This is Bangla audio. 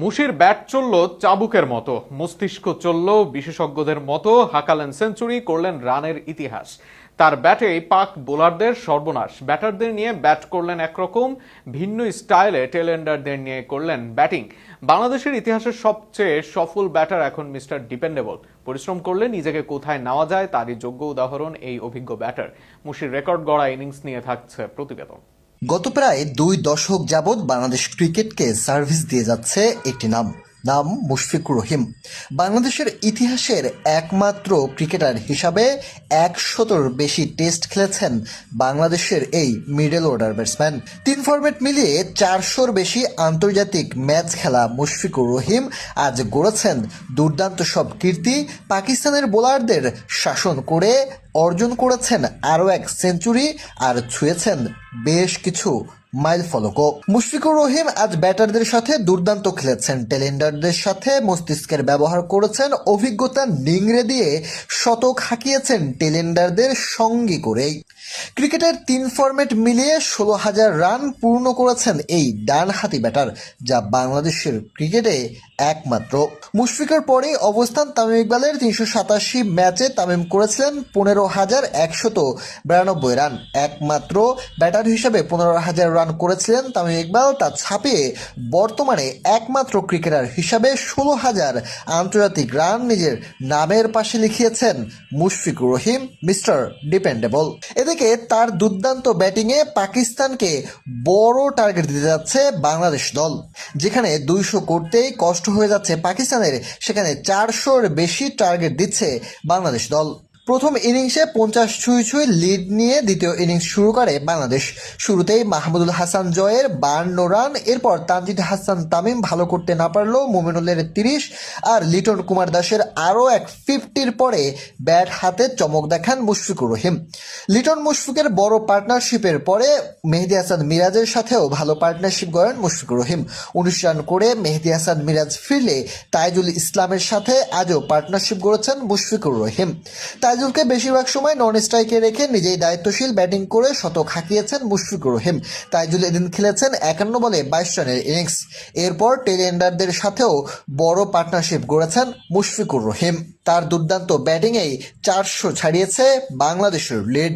মুশির ব্যাট চলল চাবুকের মতো, মস্তিষ্ক চলল বিশেষজ্ঞদের মতো, হাঁকালেন সেঞ্চুরি, করলেন রানের ইতিহাস। তার ব্যাটেই পাক বোলারদের সর্বনাশ। ব্যাটারদের নিয়ে ব্যাট করলেন একরকম, ভিন্ন স্টাইলে টেলেন্ডারদের নিয়ে করলেন ব্যাটিং। বাংলাদেশের ইতিহাসের সবচেয়ে সফল ব্যাটার এখন মিস্টার ডিপেন্ডেবল। পরিশ্রম করলে নিজেকে কোথায় নেওয়া যায় তারই যোগ্য উদাহরণ এই অভিজ্ঞ ব্যাটার। মুশির রেকর্ড গড়া ইনিংস নিয়ে থাকছে প্রতিবেদন। গত প্রায় 2 দশক যাবৎ বাংলাদেশ ক্রিকেটকে সার্ভিস দিয়ে যাচ্ছে একটি নাম মুশফিকুর রহিম। বাংলাদেশের ইতিহাসের একমাত্র ক্রিকেটার হিসাবে 100-র বেশি টেস্ট খেলেছেন বাংলাদেশের এই মিডল অর্ডার ব্যাটসম্যান। 3 ফরম্যাট মিলিয়ে 400-র বেশি আন্তর্জাতিক ম্যাচ খেলা মুশফিকুর রহিম আজ গড়েছেন দুর্দান্ত সব কীর্তি। পাকিস্তানের বোলারদের শাসন করে অর্জন করেছেন আরও এক সেঞ্চুরি আর ছুঁয়েছেন বেশ কিছু মাইল ফলকও। মুশফিকুর রহিম আজ ব্যাটারদের সাথে দুর্দান্ত খেলেছেন, টেলেন্ডারদের সাথে মস্তিষ্কের ব্যবহার করেছেন, অভিজ্ঞতা নিংড়ে দিয়ে শতক হাঁকিয়েছেন টেলেন্ডারদের সঙ্গী করেই। ক্রিকেটের 3 ফরম্যাট মিলিয়ে 16,000 রান পূর্ণ করেছেন এই ডানহাতি ব্যাটার, যা বাংলাদেশের ক্রিকেটে একমাত্র। মুশফিকের পরেই অবস্থান তামিম ইকবালের। 387 ম্যাচে তামিম করেছিলেন 15,192 রান। একমাত্র ব্যাটার হিসেবে 15,000 রান করেছিলেন তামিম ইকবাল। তা ছাপিয়ে বর্তমানে একমাত্র ক্রিকেটার হিসাবে 16,000 আন্তর্জাতিক রান নিজের নামের পাশে লিখিয়েছেন মুশফিকুর রহিম, মিস্টার ডিপেন্ডেবল। এদিকে তার দুর্দান্ত ব্যাটিংয়ে পাকিস্তানকে বড় টার্গেট দিতে যাচ্ছে বাংলাদেশ দল। যেখানে 200 করতেই কষ্ট হয়ে যাচ্ছে পাকিস্তানের, সেখানে 400-র বেশি টার্গেট দিচ্ছে বাংলাদেশ দল। প্রথম ইনিংসে 50 ছুঁই লিড নিয়ে দ্বিতীয় ইনিংস শুরু করে বাংলাদেশ। শুরুতেই মাহমুদুল হাসান জয়ের 52 রান, এরপর তানজিদ হাসান তামিম ভালো করতে না পারলেও মুমিনুলের 30 আর লিটন কুমার দাসের আরও এক 50-র পরে ব্যাট হাতে চমক দেখান মুশফিকুর রহিম। লিটন মুশফিকের বড় পার্টনারশিপের পরে মেহেদী হাসান মিরাজের সাথেও ভালো পার্টনারশিপ গড়েন মুশফিকুর রহিম। 19 রান করে মেহেদী হাসান মিরাজ ফিরলে তাইজুল ইসলামের সাথে আজও পার্টনারশিপ গড়েছেন মুশফিকুর রহিম। তাইজুলকে বেশিরভাগ সময় নন স্ট্রাইকে রেখে নিজেই দায়িত্বশীল ব্যাটিং করে শতক হাঁকিয়েছেন মুশফিকুর রহিম। তাইজুল এদিন খেলেছেন 51 বলে 22 রানের ইনিংস। এরপর টেলেন্ডারদের সাথেও বড় পার্টনারশিপ গড়েছেন মুশফিকুর রহিম। তার দুর্দান্ত ব্যাটিংয়েই 400 ছাড়িয়েছে বাংলাদেশের লিড।